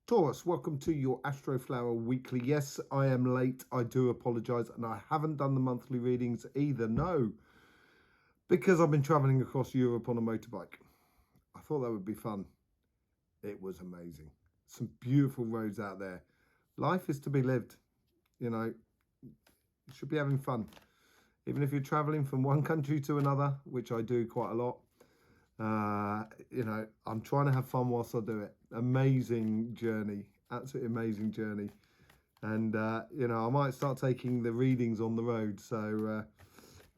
Taurus, welcome to your Astroflower weekly. Yes, I am late. I do apologise. And I haven't done the monthly readings either. No, because I've been travelling across Europe on a motorbike. I thought that would be fun. It was amazing. Some beautiful roads out there. Life is to be lived. You know, you should be having fun. Even if you're travelling from one country to another, which I do quite a lot. You know, I'm trying to have fun whilst I do it. Amazing journey, absolutely amazing journey. And, you know, I might start taking the readings on the road. So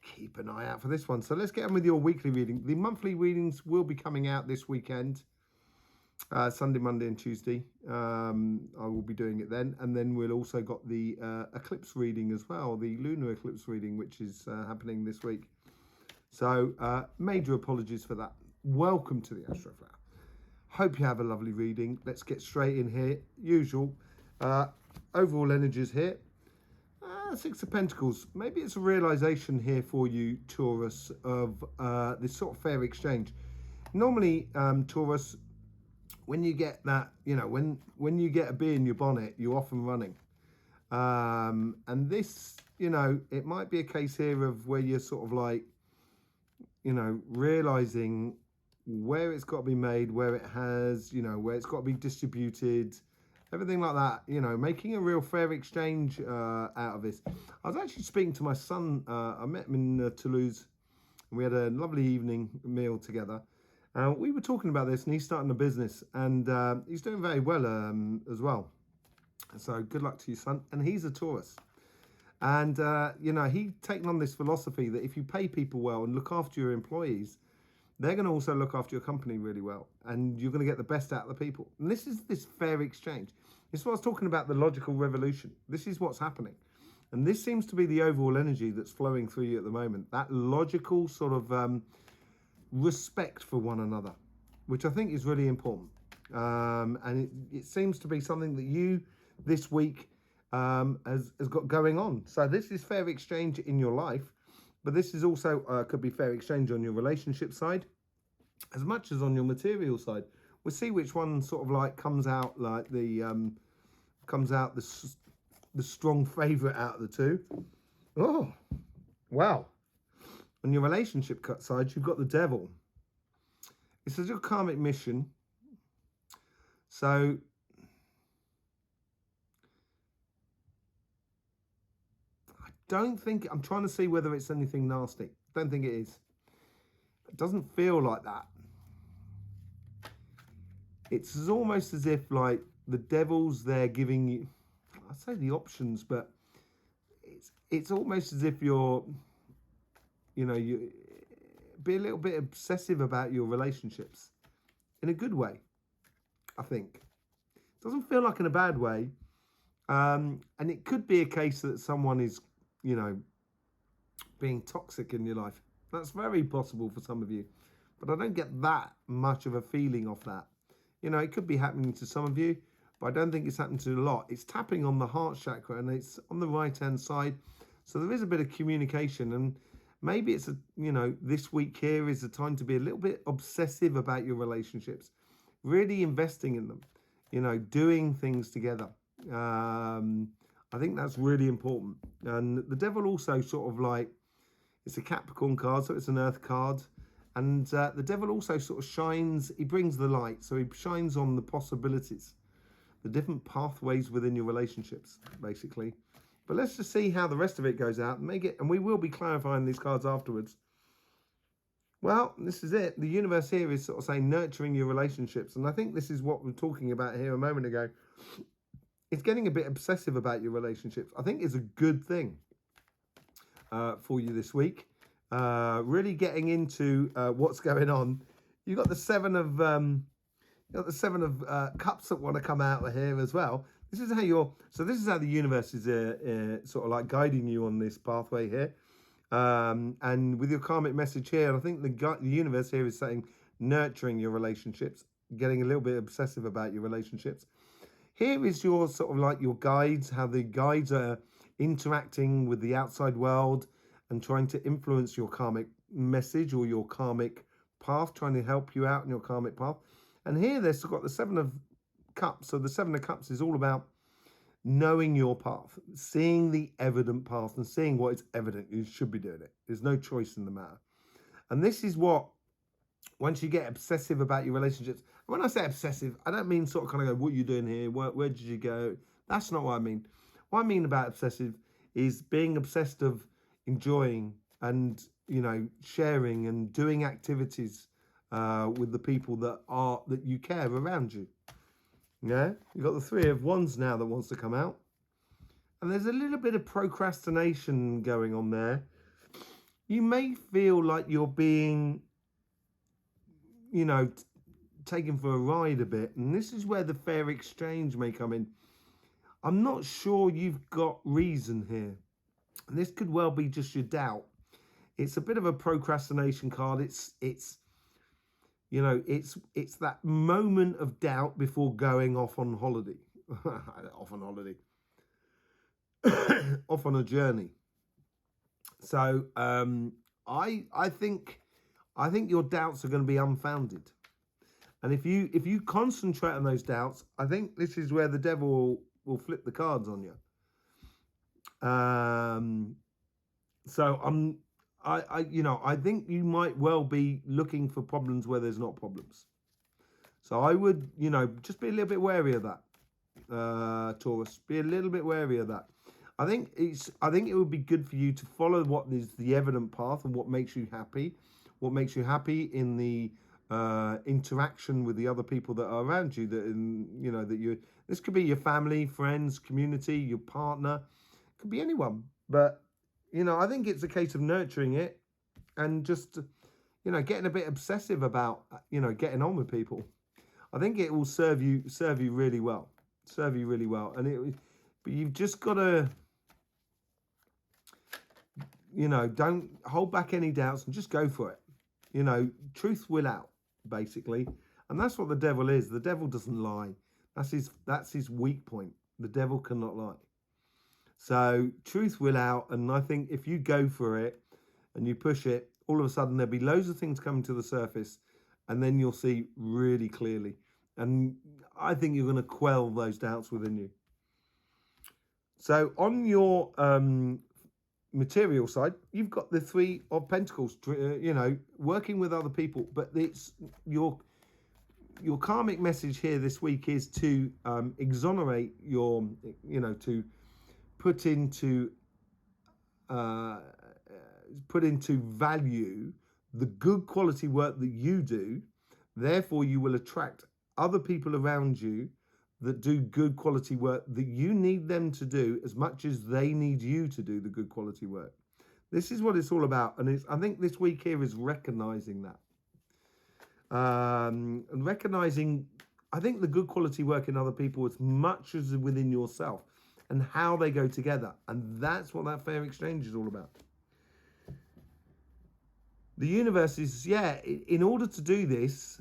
keep an eye out for this one. So let's get on with your weekly reading. The monthly readings will be coming out this weekend. Sunday, Monday and Tuesday. I will be doing it then. And then we'll also got the eclipse reading as well. The lunar eclipse reading, which is happening this week. So major apologies for that. Welcome to the Astroflower. Hope you have a lovely reading. Let's get straight in here. Usual overall energies here. Six of Pentacles. Maybe it's a realization here for you, Taurus, of this sort of fair exchange. Normally, Taurus, when you get that, you know, when you get a bee in your bonnet, you're off and running. And this, you know, it might be a case here of where you're sort of like, you know, realizing where it's got to be made, where it has, you know, where it's got to be distributed, everything like that, you know, making a real fair exchange out of this. I was actually speaking to my son. I met him in Toulouse, and we had a lovely evening meal together. We were talking about this, and he's starting a business, and he's doing very well as well. So good luck to you, son. And he's a Taurus. And, you know, he's taken on this philosophy that if you pay people well and look after your employees, they're going to also look after your company really well. And you're going to get the best out of the people. And this is this fair exchange. This is what I was talking about, the logical revolution. This is what's happening. And this seems to be the overall energy that's flowing through you at the moment. That logical sort of respect for one another, which I think is really important. And it seems to be something that you, this week, has got going on. So this is fair exchange in your life, but this is also could be fair exchange on your relationship side as much as on your material side. We'll see which one sort of like comes out like the the strong favorite out of the two. Oh wow. On your relationship side, you've got the devil. This is your karmic mission. So don't think, I'm trying to see whether it's anything nasty. Don't think it is. It doesn't feel like that. It's almost as if like the devil's there giving you, I say the options, but it's almost as if you're, you know, you be a little bit obsessive about your relationships in a good way, I think. It doesn't feel like in a bad way. And it could be a case that someone is, you know, being toxic in your life. That's very possible for some of you, but I don't get that much of a feeling of that. You know, it could be happening to some of you, but I don't think it's happening to a lot. It's tapping on the heart chakra, and it's on the right hand side, so there is a bit of communication. And maybe it's a, you know, this week here is a time to be a little bit obsessive about your relationships, really investing in them, you know, doing things together. I think that's really important. And the devil also sort of like, it's a Capricorn card, so it's an earth card. And the devil also sort of shines, he brings the light. So he shines on the possibilities, the different pathways within your relationships, basically. But let's just see how the rest of it goes out. And we will be clarifying these cards afterwards. Well, this is it. The universe here is sort of saying nurturing your relationships. And I think this is what we were talking about here a moment ago. It's getting a bit obsessive about your relationships. I think it's a good thing for you this week. Really getting into what's going on. You've got the seven of cups that want to come out of here as well. This is how this is how the universe is sort of like guiding you on this pathway here. And with your karmic message here, I think the universe here is saying nurturing your relationships, getting a little bit obsessive about your relationships. Here is your sort of like your guides, how the guides are interacting with the outside world and trying to influence your karmic message or your karmic path, trying to help you out in your karmic path. And here they've got the seven of Cups. So the Seven of Cups is all about knowing your path, seeing the evident path and seeing what is evident. You should be doing it. There's no choice in the matter. And this is what, once you get obsessive about your relationships, and when I say obsessive, I don't mean sort of kind of go, what are you doing here? Where did you go? That's not what I mean. What I mean about obsessive is being obsessed of enjoying and, you know, sharing and doing activities with the people that you care around you. Yeah, you've got the Three of Wands now that wants to come out. And there's a little bit of procrastination going on there. You may feel like you're being, you know, taken for a ride a bit. And this is where the fair exchange may come in. I'm not sure you've got reason here. And this could well be just your doubt. It's a bit of a procrastination card. It's you know, it's that moment of doubt before going off on holiday. Off on holiday. Off on a journey. So I think your doubts are going to be unfounded. And if you concentrate on those doubts, I think this is where the devil will flip the cards on you. So I think you might well be looking for problems where there's not problems. So I would, just be a little bit wary of that, Taurus. Be a little bit wary of that. I think it would be good for you to follow what is the evident path and what makes you happy. What makes you happy in the interaction with the other people that are around you. This could be your family, friends, community, your partner. It could be anyone. But I think it's a case of nurturing it and just, getting a bit obsessive about, getting on with people. I think it will serve you really well. But you've just got to, don't hold back any doubts and just go for it. Truth will out, basically. And that's what the devil is. The devil doesn't lie. That's his weak point. The devil cannot lie. So truth will out, and I think if you go for it and you push it, all of a sudden there'll be loads of things coming to the surface, and then you'll see really clearly. And I think you're going to quell those doubts within you. So on your material side, you've got the Three of Pentacles, working with other people, but it's your karmic message here this week is to exonerate your, to put into value the good quality work that you do. Therefore, you will attract other people around you that do good quality work that you need them to do as much as they need you to do the good quality work. This is what it's all about. And I think this week here is recognizing that. And recognizing, I think, the good quality work in other people as much as within yourself, and how they go together. And that's what that fair exchange is all about. The universe is, in order to do this,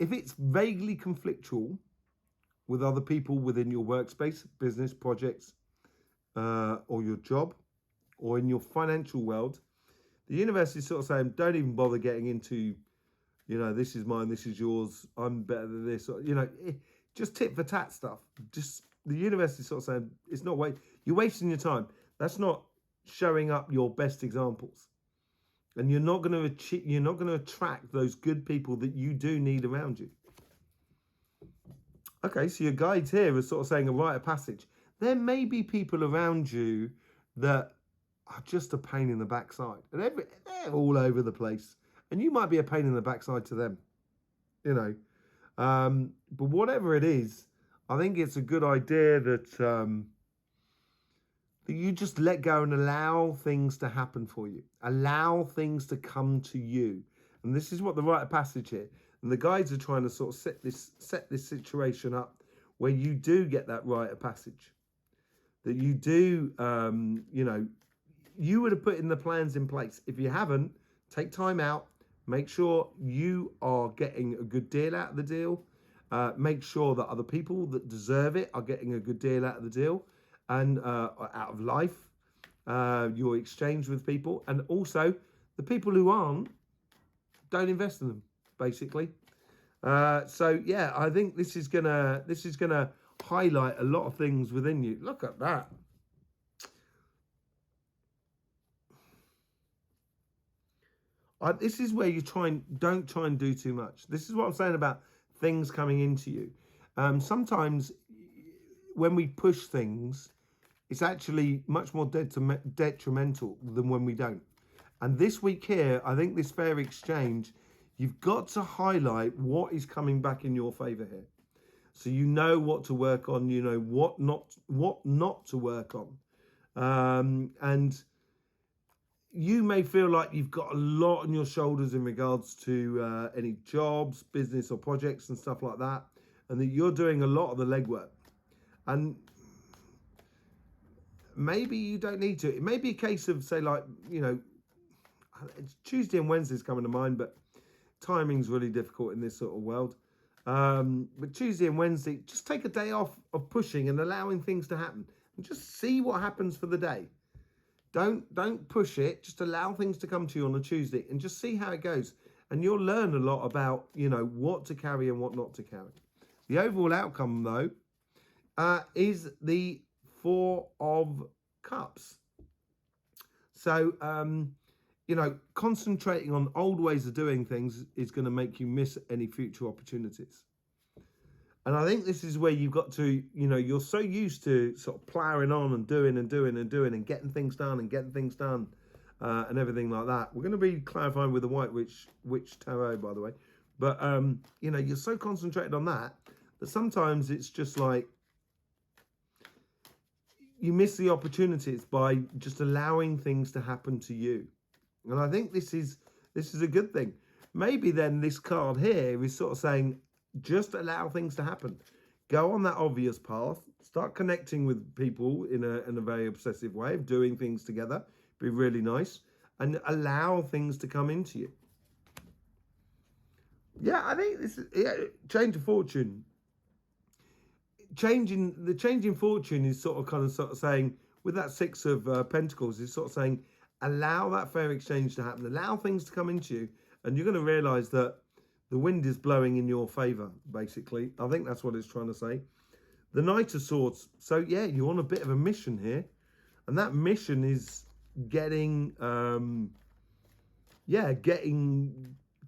if it's vaguely conflictual with other people within your workspace, business, projects, or your job, or in your financial world, the universe is sort of saying, don't even bother getting into, this is mine, this is yours, I'm better than this. Just tit for tat stuff. Just the universe is sort of saying, it's not you're wasting your time. That's not showing up your best examples. And you're not going to attract those good people that you do need around you. Okay, so your guides here are sort of saying a rite of passage. There may be people around you that are just a pain in the backside. And they're all over the place. And you might be a pain in the backside to them. But whatever it is, I think it's a good idea that you just let go and allow things to happen for you. Allow things to come to you. And this is what the rite of passage here. And the guides are trying to sort of set this situation up where you do get that rite of passage. That you do, you would have put in the plans in place. If you haven't, take time out. Make sure you are getting a good deal out of the deal. Make sure that other people that deserve it are getting a good deal out of the deal and out of life. Your exchange with people. And also, the people who aren't, don't invest in them. basically. So yeah, I think this is gonna highlight a lot of things within you. Look at that. This is where you don't try and do too much. This is what I'm saying about things coming into you. Sometimes when we push things, it's actually much more detrimental than when we don't. And this week here, I think this fair exchange, you've got to highlight what is coming back in your favor here. So you know what to work on, you know what not to work on. And you may feel like you've got a lot on your shoulders in regards to any jobs, business or projects and stuff like that, and that you're doing a lot of the legwork. And maybe you don't need to. It may be a case of, say, like, you know, it's Tuesday and Wednesday's coming to mind, but timing's really difficult in this sort of world. But Tuesday and Wednesday, just take a day off of pushing and allowing things to happen, and just see what happens for the day. Don't push it. Just allow things to come to you on a Tuesday and just see how it goes. And you'll learn a lot about, you know, what to carry and what not to carry. The overall outcome, though, is the Four of Cups. So, you know, concentrating on old ways of doing things is going to make you miss any future opportunities. And I think this is where you've got to, you know, you're so used to sort of ploughing on and doing and getting things done and everything like that. We're going to be clarifying with the White Witch Tarot, by the way. But, you know, you're so concentrated on that sometimes it's just like you miss the opportunities by just allowing things to happen to you. And I think this is a good thing. Maybe then this card here is sort of saying, just allow things to happen. Go on that obvious path. Start connecting with people in a very obsessive way of doing things together. Be really nice. And allow things to come into you. Yeah, I think this is change of fortune. Changing fortune is sort of saying, with that Six of Pentacles, is sort of saying, allow that fair exchange to happen. Allow things to come into you. And you're going to realize that the wind is blowing in your favor, basically. I think that's what it's trying to say. The Knight of Swords. So, yeah, you're on a bit of a mission here. And that mission is getting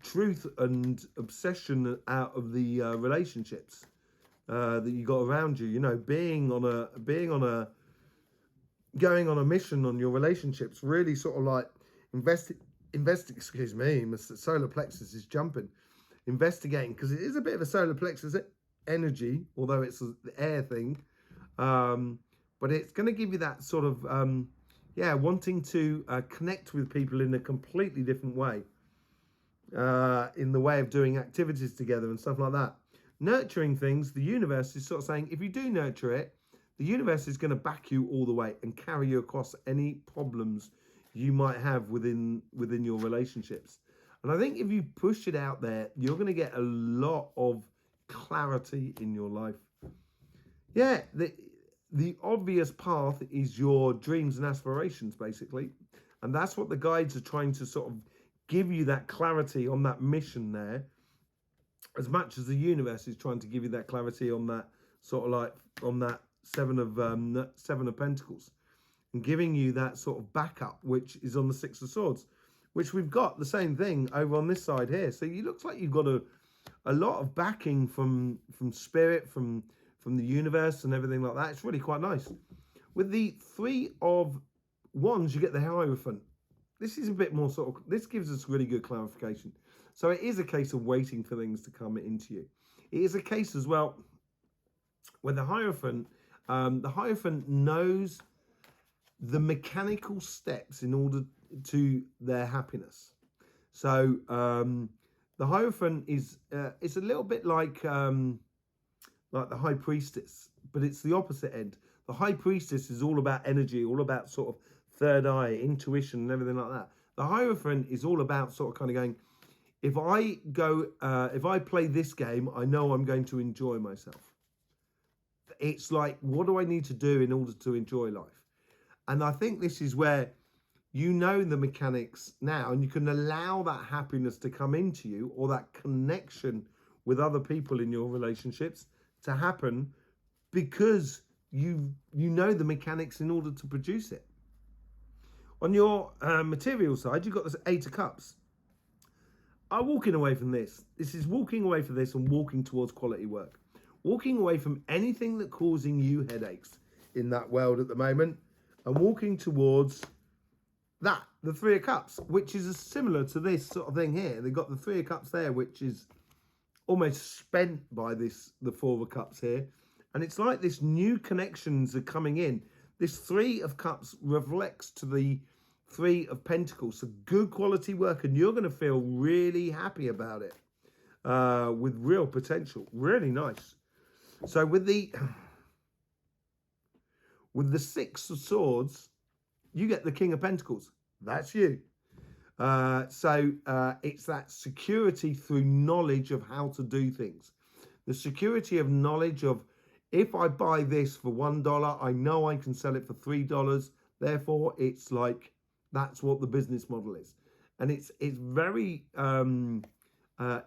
truth and obsession out of the relationships that you got around you. You know, going on a mission on your relationships, really sort of like excuse me, my solar plexus is jumping. Investigating, because it is a bit of a solar plexus energy, although it's the air thing, but it's going to give you that sort of wanting to connect with people in a completely different way, in the way of doing activities together and stuff like that. Nurturing things, the universe is sort of saying, if you do nurture it, the universe is going to back you all the way and carry you across any problems you might have within your relationships. And I think if you push it out there, you're going to get a lot of clarity in your life. Yeah, the obvious path is your dreams and aspirations, basically. And that's what the guides are trying to sort of give you, that clarity on that mission there, as much as the universe is trying to give you that clarity on that sort of like, on that Seven of Pentacles, and giving you that sort of backup, which is on the Six of Swords, which we've got the same thing over on this side here. So it looks like you've got a lot of backing from spirit, from the universe and everything like that. It's really quite nice. With the Three of Wands, you get the Hierophant. This is a bit more sort of, this gives us really good clarification. So it is a case of waiting for things to come into you. It is a case as well where the Hierophant knows the mechanical steps in order to their happiness. So the Hierophant is it's a little bit like the High Priestess, but it's the opposite end. The High Priestess is all about energy, all about sort of third eye, intuition and everything like that. The Hierophant is all about sort of kind of going, if I play this game, I know I'm going to enjoy myself. It's like, what do I need to do in order to enjoy life? And I think this is where you know the mechanics now, and you can allow that happiness to come into you, or that connection with other people in your relationships to happen, because you know the mechanics in order to produce it. On your material side, you've got this 8 of Cups. I'm walking away from this. This is walking away from this and walking towards quality work. Walking away from anything that's causing you headaches in that world at the moment, and walking towards that, the 3 of Cups, which is similar to this sort of thing here. They've got the 3 of Cups there, which is almost spent by the 4 of Cups here. And it's like this new connections are coming in. This 3 of Cups reflects to the 3 of Pentacles. So good quality work, and you're going to feel really happy about it, with real potential. Really nice. So with the 6 of Swords, you get the King of Pentacles. That's you. So it's that security through knowledge of how to do things. The security of knowledge of, if I buy this for $1, I know I can sell it for $3. Therefore, it's like, that's what the business model is. And it's very,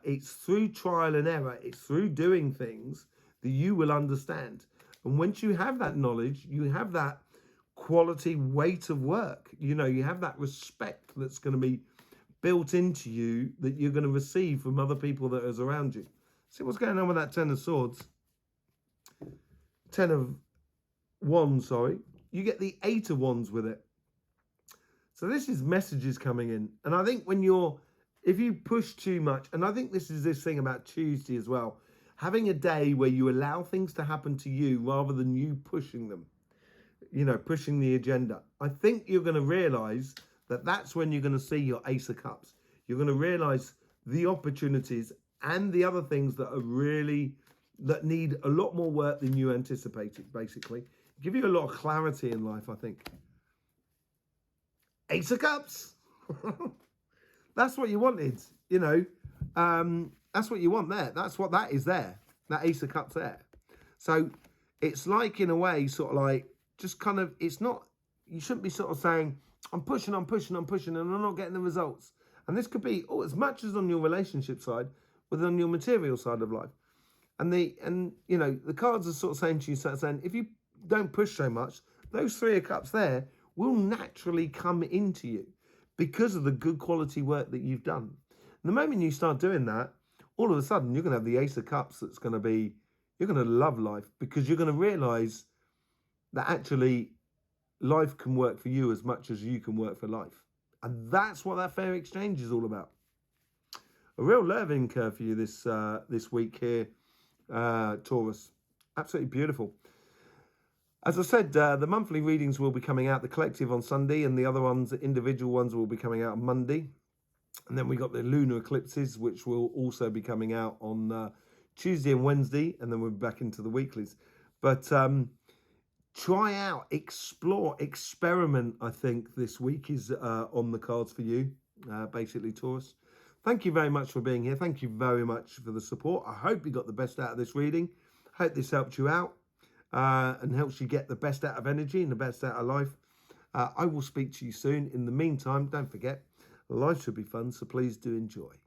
it's through trial and error. It's through doing things that you will understand. And once you have that knowledge, you have that quality weight of work. You know, you have that respect that's going to be built into you, that you're going to receive from other people that is around you. See what's going on with that 10 of Swords. 10 of Wands, sorry. You get the 8 of Wands with it. So this is messages coming in. And I think if you push too much, and I think this is this thing about Tuesday as well, having a day where you allow things to happen to you rather than you pushing them, you know, pushing the agenda. I think you're going to realize that that's when you're going to see your Ace of Cups. You're going to realize the opportunities and the other things that need a lot more work than you anticipated, basically. Give you a lot of clarity in life, I think. Ace of Cups. That's what you wanted, you know. That's what you want there. That's what that is there. That Ace of Cups there. So it's like, in a way, sort of like, just kind of, it's not, you shouldn't be sort of saying, I'm pushing, and I'm not getting the results. And this could be as much as on your relationship side, but on your material side of life. And you know, the cards are sort of saying to you, saying, if you don't push so much, those 3 of Cups there will naturally come into you because of the good quality work that you've done. And the moment you start doing that, all of a sudden you're going to have the Ace of Cups that's going to be, you're going to love life, because you're going to realize that actually life can work for you as much as you can work for life. And that's what that fair exchange is all about. A real learning curve for you this week here, Taurus. Absolutely beautiful. As I said, the monthly readings will be coming out, the collective on Sunday, and the other ones, the individual ones, will be coming out on Monday. And then we got the lunar eclipses, which will also be coming out on Tuesday and Wednesday, and then we'll be back into the weeklies. But try out, explore, experiment, I think, this week is on the cards for you, basically, Taurus. Thank you very much for being here. Thank you very much for the support. I hope you got the best out of this reading. Hope this helped you out and helps you get the best out of energy and the best out of life. I will speak to you soon. In the meantime, don't forget, life should be fun, so please do enjoy.